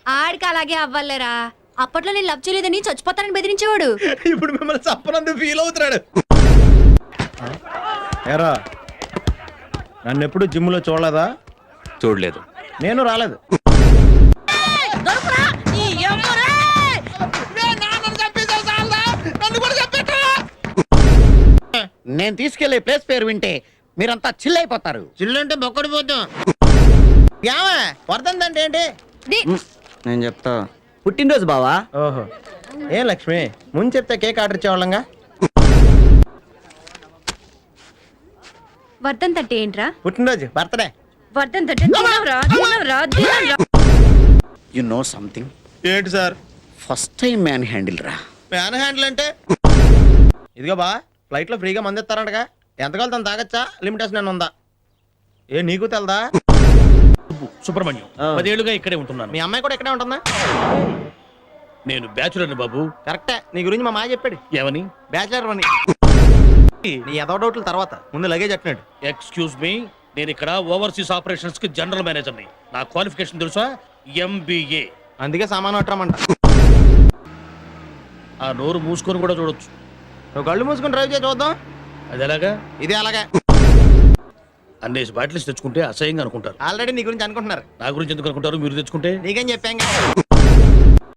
ఆడికి అలాగే అవ్వాలేరా. అప్పట్లో నేను లవ్ చేయలేదని చచ్చిపోతానని బెదిరించేవాడు. ఇప్పుడు మిమ్మల్ని చప్పనందుకు ఫీల్ అవుతున్నాడు. ఏరా నన్ను ఎప్పుడు జిమ్ లో చూడలేదా? చూడలేదు. నేను రాలేదు. నేను తీసుకెళ్లే ప్లేస్ పేరు వింటే మీరంతా చిల్ అయిపోతారు. చిల్లంటే బొక్కడి పోతాం. ఏమే వర్ధంతంటే ఏంటి? నేను చెప్తా. పుట్టినరోజు బావా. ఓహో ఏం లక్ష్మి, ముందు చెప్తే కేక్ ఆర్డర్ ఇచ్చేవాళ్ళంగా. వర్ధంత్ అంటే ఏంట్రా? పుట్టినరోజు, బర్త్డే. వర్ధంత్ అంటే యు నో సంథింగ్? ఏంటి sir? First time man handle రా. ఫ్యాన్ హ్యాండిల్ అంటే ఇదిగో బా, ఫ్లైట్ లో ఫ్రీగా మంది ఇస్తారంటగా. ఎంతకాలం తను తాగచ్చా? లిమిటేషన్ అని ఉందా? ఏ నీకు తెలదా? సుబ్రహ్మణ్యం 10 ఏళ్ళుగా ఇక్కడే ఉంటున్నాను. మీ అమ్మాయి కూడా ఇక్కడే ఉంటుందా? నేను బ్యాచులర్ని బాబు. కరెక్టే, నీ గురించి మా మాయ చెప్పాడు. ఏమని? బ్యాచిలర్ అని. నీ ఎదో డౌట్లు తర్వాత, ముందు లగేజ్ అట్టినాడు. ఎక్స్క్యూజ్ మీ, నేను ఇక్కడ ఓవర్సీస్ ఆపరేషన్స్ కి జనరల్ మేనేజర్ని. నా క్వాలిఫికేషన్ తెలుసా? MBA. అందుకే సామాను అట్టమంట. ఆ నోరు మూసుకొని కూడా చూడొచ్చు. నువ్వు కళ్ళు మూసుకొని డ్రైవ్ చేసి చూద్దాం. అది ఎలాగా? ఇదే అలాగే. అన్నేసి బాటిల్స్ తెచ్చుకుంటే అసహ్యంగా అనుకుంటారు. ఆల్రెడీ నీ గురించి అనుకుంటున్నారు. నా గురించి ఎందుకు అనుకుంటారు? మీరు తెచ్చుకుంటే నీకేం చెప్పాం.